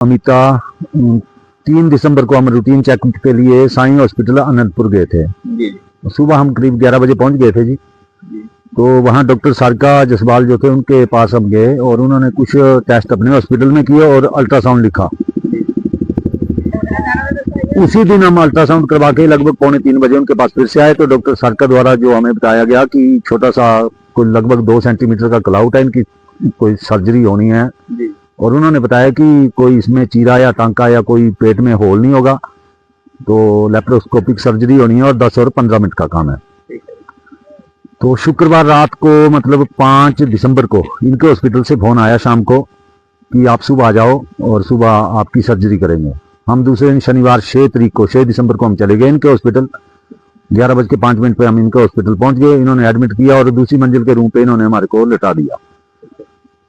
अमिता 3 दिसंबर को हम routine checkup के लिए साईं हॉस्पिटल अनंतपुर गए थे जी। सुबह हम करीब 11 बजे पहुंच गए थे जी। तो वहाँ डॉक्टर सारका जसवाल जो थे उनके पास हम गए और उन्होंने कुछ टेस्ट अपने हॉस्पिटल में किए और अल्ट्रासाउंड लिखा। उसी दिन हम अल्ट्रासाउंड करवा के लगभग 2:45 उनके पास फिर से आए तो डॉक्टर सारका द्वारा जो हमें बताया गया कि छोटा सा कोई लगभग 2 सेंटीमीटर का क्लाउट है, इनकी कोई सर्जरी होनी है जी। और उन्होंने बताया कि कोई इसमें चीरा या टांका या कोई पेट में होल नहीं होगा, तो लेप्रोस्कोपिक सर्जरी होनी है और 10 और 15 मिनट का काम है। तो शुक्रवार रात को मतलब 5 दिसंबर को इनके हॉस्पिटल से फोन आया शाम को कि आप सुबह आ जाओ और सुबह आपकी सर्जरी करेंगे। हम दूसरे दिन शनिवार 6 दिसंबर को हम चले गए इनके हॉस्पिटल। 11:05 पे हम इनके हॉस्पिटल पहुंच गए। इन्होंने एडमिट किया और दूसरी मंजिल के रूम पे इन्होंने हमारे को लिटा दिया।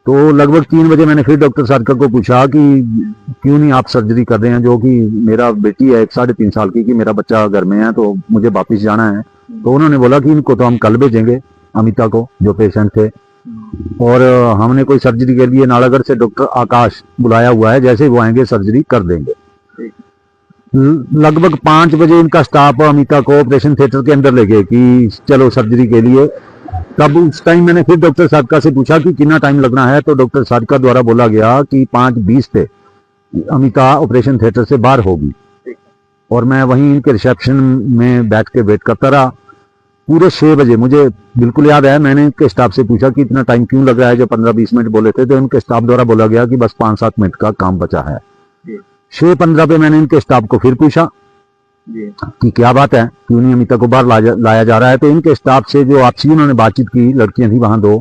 तो लगभग 3 बजे मैंने फिर डॉक्टर सारका को पूछा कि क्यों नहीं आप सर्जरी कर रहे हैं, जो कि मेरा बेटी है 3.5 साल की, कि मेरा बच्चा घर में है तो मुझे वापिस जाना है। तो उन्होंने बोला कि इनको तो हम कल भेजेंगे, अमिता को जो पेशेंट थे, और हमने कोई सर्जरी के लिए नालागढ़ से डॉक्टर आकाश बुलाया हुआ है, जैसे ही वो आएंगे सर्जरी कर देंगे। लगभग 5 बजे इनका स्टाफ अमिता को ऑपरेशन थिएटर के अंदर ले गए कि चलो सर्जरी के लिए। तब उस टाइम मैंने फिर डॉक्टर सारका से पूछा कि कितना टाइम लगना है, तो डॉक्टर सारका द्वारा बोला गया कि 5:20 पे अमिता ऑपरेशन थिएटर से बाहर होगी। और मैं वहीं इनके रिसेप्शन में बैठ के वेट करता रहा पूरे 6 बजे। मुझे बिल्कुल याद है, मैंने इनके स्टाफ से पूछा कि इतना टाइम क्यों लग रहा है, जो 15-20 मिनट बोले थे, तो इनके स्टाफ द्वारा बोला गया कि बस 5-7 मिनट का काम बचा है। 6:15 पे मैंने इनके स्टाफ को फिर पूछा कि क्या बात है, क्यों नहीं अमिता को बाहर लाया जा रहा है। तो इनके स्टाफ से जो आपसी उन्होंने बातचीत की, लड़कियां थी वहां 2,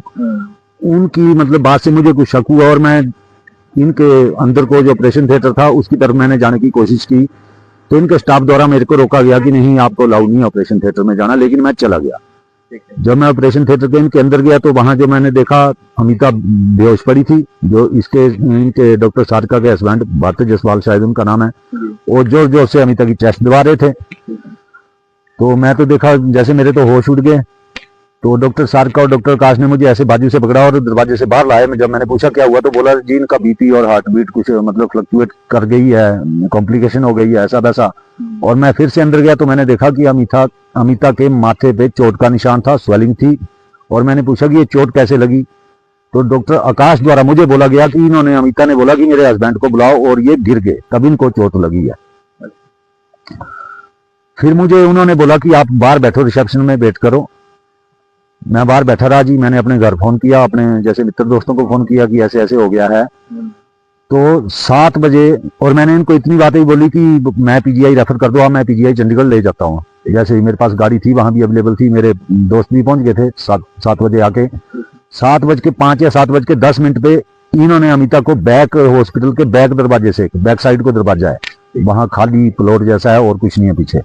उनकी मतलब बात से मुझे कुछ शक हुआ और मैं इनके अंदर को जो ऑपरेशन थिएटर था उसकी तरफ मैंने जाने की कोशिश की। तो इनके स्टाफ द्वारा मेरे को रोका गया कि नहीं, आपको अलाउड नहीं है ऑपरेशन थिएटर में जाना, लेकिन मैं चला गया। जब मैं ऑपरेशन थिएटर के इनके अंदर गया तो वहां जो मैंने देखा अमिता बेहोश पड़ी थी, जो इनके डॉक्टर सारका के हस्बैंड भारती जसवाल शायद उनका नाम है, और जोर जोर से अमिता की चेस्ट दबा रहे थे। तो मैं तो देखा जैसे मेरे तो होश उड़ गए। तो डॉक्टर सारका और डॉक्टर आकाश ने मुझे ऐसे बाजू से पकड़ा और दरवाजे से बाहर लाए। जब मैंने पूछा क्या हुआ तो बोला जी इनका बीपी और हार्ट बीट कुछ मतलब फ्लक्चुएट कर गई है, कॉम्प्लिकेशन हो गई है, ऐसा वैसा। और मैं फिर से अंदर गया तो मैंने देखा कि अमिता के माथे पे चोट का निशान था, स्वेलिंग थी। और मैंने पूछा कि ये चोट कैसे लगी, तो डॉक्टर आकाश द्वारा मुझे बोला गया कि अमिता ने बोला कि मेरे हस्बैंड को बुलाओ और ये गिर गए, तब इनको चोट लगी है। फिर मुझे उन्होंने बोला कि आप बाहर बैठो, रिसेप्शन में वेट करो। मैं बाहर बैठा रहा जी। मैंने अपने घर फोन किया, अपने जैसे मित्र दोस्तों को फोन किया कि ऐसे ऐसे हो गया है। तो 7 बजे, और मैंने इनको इतनी बातें बोली कि मैं पीजीआई रेफर कर दो, मैं पीजीआई चंडीगढ़ ले जाता हूँ। जैसे ही मेरे पास गाड़ी थी वहां भी अवेलेबल थी, मेरे दोस्त भी पहुंच गए थे 7 बजे आके। 7:05 या 7:10 पे इन्होंने अमिता को बैक हॉस्पिटल के बैक दरवाजे से, बैक साइड को दरवाजा है, वहां खाली प्लॉट जैसा है और कुछ नहीं है पीछे,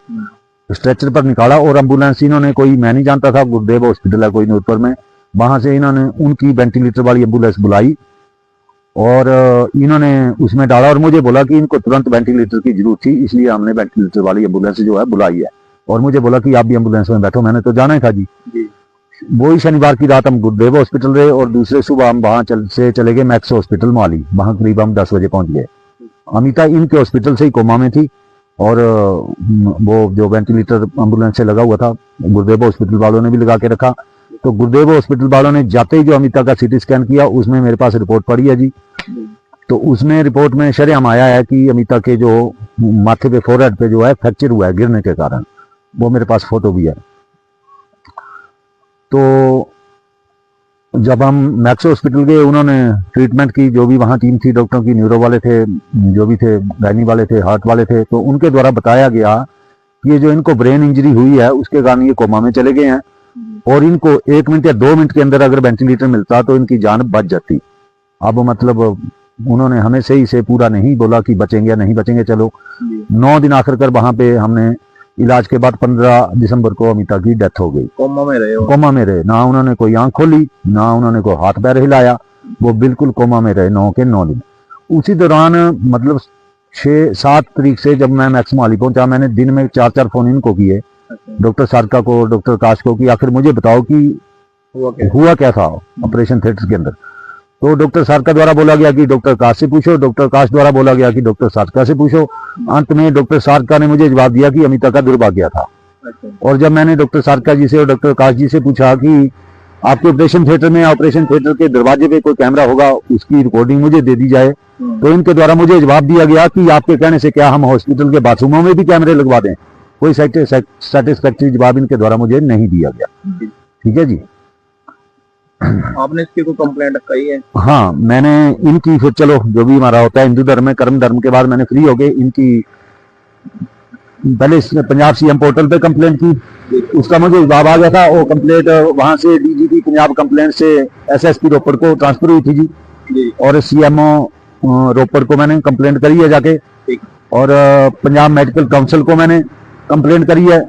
स्ट्रेचर पर निकाला। और एम्बुलेंस इन्होंने कोई, मैं नहीं जानता था, गुरुदेव हॉस्पिटल है कोई नूरपुर में, वहां से इन्होंने उनकी वेंटिलेटर वाली एम्बुलेंस बुलाई और इन्होंने उसमें डाला और मुझे बोला कि इनको तुरंत वेंटिलेटर की जरूरत थी, इसलिए हमने वेंटिलेटर वाली एम्बुलेंस जो है बुलाई है। और मुझे बोला कि आप भी एम्बुलेंस में बैठो, मैंने तो जाना ही था जी। वही शनिवार की रात हम गुरुदेव हॉस्पिटल रहे और दूसरे सुबह हम वहां से चले गए मैक्स हॉस्पिटल मोहाली। वहां करीब हम 10 बजे पहुंच गए। अमिता इनके हॉस्पिटल से ही कोमा में थी और वो जो वेंटिलेटर एम्बुलेंस से लगा हुआ था गुरुदेव हॉस्पिटल वालों ने भी लगा के रखा। तो गुरुदेव हॉस्पिटल वालों ने जाते ही जो अमिता का सीटी स्कैन किया उसमें मेरे पास रिपोर्ट पड़ी है जी। तो उसमें रिपोर्ट में शरेआम आया है कि अमिता के जो माथे पे, फोरहेड पे जो है फ्रैक्चर हुआ है गिरने के कारण, वो मेरे पास फोटो भी है। तो जब हम मैक्स हॉस्पिटल गए उन्होंने ट्रीटमेंट की, जो भी वहाँ टीम थी डॉक्टरों की, न्यूरो वाले थे, जो भी थे, गायनी वाले थे, हार्ट वाले थे, तो उनके द्वारा बताया गया कि ये जो इनको ब्रेन इंजरी हुई है उसके कारण ये कोमा में चले गए हैं और इनको 1 मिनट या 2 मिनट के अंदर अगर वेंटिलेटर मिलता तो इनकी जान बच जाती। अब मतलब उन्होंने हमें सही से पूरा नहीं बोला कि बचेंगे या नहीं बचेंगे। चलो 9 दिन आखिरकार वहां पे हमने इलाज के बाद 15 दिसंबर को अमिता की डेथ हो गई। कोमा में रहे, ना उन्होंने कोई आंख खोली, ना उन्होंने कोई हाथ पैर हिलाया, वो बिल्कुल कोमा में रहे 9 के 9 दिन। उसी दौरान मतलब 6-7 तारीख से जब मैं मैक्स मोहाली पहुंचा, मैंने दिन में 4-4 फोन इनको किए, डॉक्टर सारका को, डॉक्टर आकाश को, कि आखिर मुझे बताओ कि हुआ क्या था ऑपरेशन थिएटर के अंदर। तो डॉक्टर सारका द्वारा बोला गया कि डॉक्टर काश से पूछो, डॉक्टर काश द्वारा बोला गया कि डॉक्टर सारका से पूछो। अंत में डॉक्टर सारका ने मुझे जवाब दिया कि अमिता का दुर्भाग्य था। और जब मैंने डॉक्टर सारका जी से और डॉक्टर काश जी से पूछा कि आपके ऑपरेशन थिएटर में, ऑपरेशन थिएटर के दरवाजे पे कोई कैमरा होगा, उसकी रिकॉर्डिंग मुझे दे दी जाए, तो इनके द्वारा मुझे जवाब दिया गया कि आपके कहने से क्या हम हॉस्पिटल के बाथरूमों में भी कैमरे लगवा दें। कोई सेटिस्फैक्टरी जवाब इनके द्वारा मुझे नहीं दिया गया। ठीक है जी। आपने इसकी कोई कंप्लेंट कही है? हाँ, मैंने इनकी, फिर चलो जो भी हमारा होता है हिंदू धर्म में, कर्म धर्म के बाद मैंने फ्री हो गए इनकी पहले पंजाब सीएम पोर्टल पे कंप्लेंट की, उसका मुझे जवाब आ गया था। वो कंप्लेंट वहां से डीजीपी पंजाब कंप्लेंट से एसएसपी रोपड़ को ट्रांसफर हुई थी जी, और सीएमओ रोपड़ को मैंने कंप्लेंट करी है जाके, और पंजाब मेडिकल काउंसिल को मैंने कंप्लेंट करी है।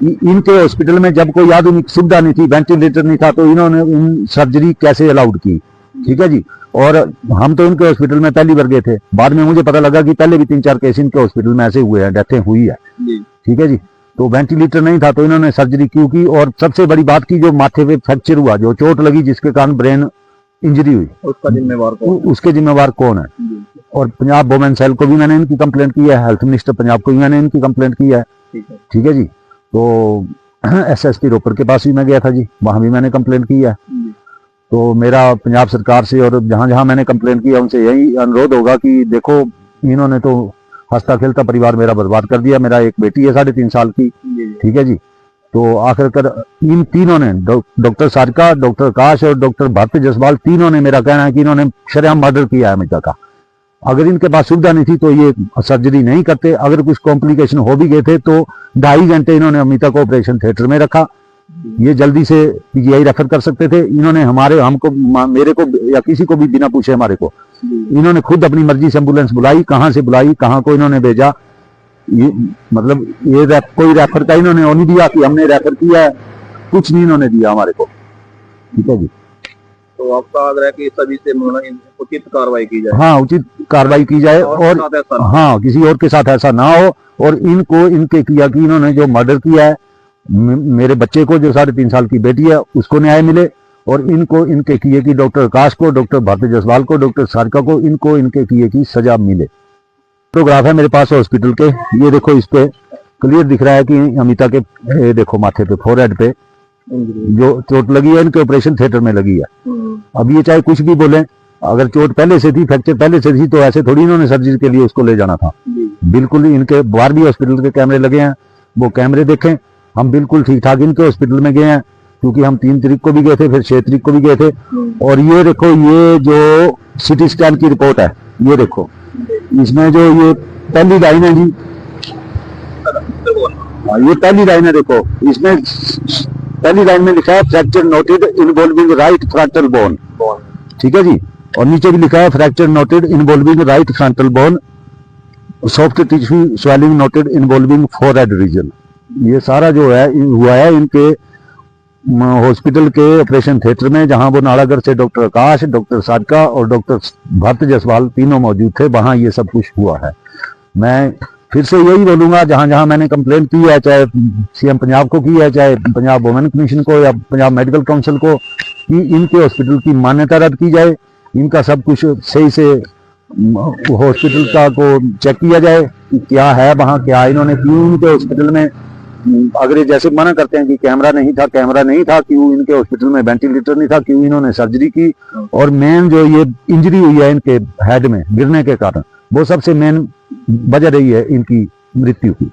इनके हॉस्पिटल में जब कोई आधुनिक सुविधा नहीं थी, वेंटिलेटर नहीं था, तो इन्होंने सर्जरी कैसे अलाउड की। ठीक है जी। और हम तो इनके हॉस्पिटल में पहली बार गए थे, बाद में मुझे पता लगा कि पहले भी 3-4 केस इनके हॉस्पिटल में ऐसे हुए हैं, डेथें हुई है। ठीक है जी। तो वेंटिलेटर नहीं था, तो इन्होंने सर्जरी क्यों की। और सबसे बड़ी बात की, जो माथे पे फ्रैक्चर हुआ, जो चोट लगी जिसके कारण ब्रेन इंजरी हुई, उसका जिम्मेवार कौन? उसके जिम्मेवार कौन है। और पंजाब वुमेन सेल को भी मैंने इनकी कंप्लेंट की है, हेल्थ मिनिस्टर पंजाब को भी मैंने इनकी कंप्लेंट की है। ठीक है जी। तो एसएसपी रोपड़ के पास भी मैं गया था जी, वहां भी मैंने कंप्लेंट की है। तो मेरा पंजाब सरकार से और जहां जहां मैंने कंप्लेंट किया उनसे यही अनुरोध होगा कि देखो, इन्होंने तो हंसता खेलता परिवार मेरा बर्बाद कर दिया। मेरा एक बेटी है 3.5 साल की। ठीक है जी। तो आखिरकार इन तीनों ने, डॉक्टर सारका, डॉक्टर काश और डॉक्टर भरत जसवाल, तीनों ने, मेरा कहना है कि इन्होंने शरेआम मर्डर किया है अमिता का। अगर इनके पास सुविधा नहीं थी तो ये सर्जरी नहीं करते। अगर कुछ कॉम्प्लिकेशन हो भी गए थे तो 2.5 घंटे इन्होंने अमिता को ऑपरेशन थिएटर में रखा। ये जल्दी से पीजीआई रेफर कर सकते थे। इन्होंने हमको, मेरे को या किसी को भी बिना पूछे हमारे को, इन्होंने खुद अपनी मर्जी से एम्बुलेंस बुलाई, कहाँ से बुलाई, कहाँ को इन्होंने भेजा। ये मतलब ये कोई रेफर का इन्होंने वो नहीं दिया कि हमने रेफर किया है, कुछ नहीं इन्होंने दिया हमारे को। ठीक है जी। तो आपका आग्रह है कि सभी से उचित कार्रवाई की जाए? हाँ, उचित कार्रवाई की जाए, और हाँ, किसी और के साथ ऐसा ना हो। और इनको, इनके किया कि इन्होंने जो मर्डर किया है मेरे बच्चे को, जो 3.5 साल की बेटी है, उसको न्याय मिले। और इनको, इनके किए कि डॉक्टर काश को, डॉक्टर भरत जसवाल को, डॉक्टर सारका को, इनको इनके किए की सजा मिले। फोटोग्राफ है मेरे पास हॉस्पिटल के, ये देखो, इस पे क्लियर दिख रहा है कि अमिता के, ये देखो माथे पे, फोरहेड पे जो चोट लगी है, इनके ऑपरेशन थिएटर में लगी है। अब ये चाहे कुछ भी बोले, अगर चोट पहले से थी, फ्रैक्चर पहले से थी, तो ऐसे थोड़ी इन्होंने सर्जरी के लिए उसको ले जाना था। बिल्कुल इनके बाहर भी हॉस्पिटल के कैमरे लगे हैं, वो कैमरे देखें। हम बिल्कुल ठीक ठाक इनके हॉस्पिटल में गए हैं, क्योंकि हम 3 तारीख को भी गए थे, फिर 6 तारीख को भी गए थे। और ये देखो, ये जो सिटी स्कैन की रिपोर्ट है, ये देखो, इसमें जो ये पहली लाइन है जी, ये पहली लाइन है, देखो इसमें पहली लाइन में लिखा है fracture noted involving right frontal bone. ठीक है जी। और नीचे भी लिखा है fracture noted involving right frontal bone, soft tissue swelling noted involving forehead region. ये सारा जो है हुआ है इनके हॉस्पिटल के ऑपरेशन थिएटर में, जहां वो नालागढ़ से डॉक्टर आकाश, डॉक्टर सारका और डॉक्टर भरत जसवाल तीनों मौजूद थे, वहां ये सब कुछ हुआ है। मैं फिर से यही बोलूंगा, जहां जहां मैंने कंप्लेंट की है, चाहे सीएम पंजाब को की है, चाहे पंजाब वुमेन कमीशन को या पंजाब मेडिकल काउंसिल को, कि इनके हॉस्पिटल की मान्यता रद्द की जाए। इनका सब कुछ सही से हॉस्पिटल का को चेक किया जाए कि क्या है वहां, क्या इन्होंने क्यों इनके हॉस्पिटल में, अगर ये जैसे मना करते हैं कि कैमरा नहीं था, क्यों इनके हॉस्पिटल में वेंटिलेटर नहीं था, क्यों इन्होंने सर्जरी की। और मेन जो ये इंजरी हुई है इनके हेड में गिरने के कारण, वो सबसे मेन वजह रही है इनकी मृत्यु की।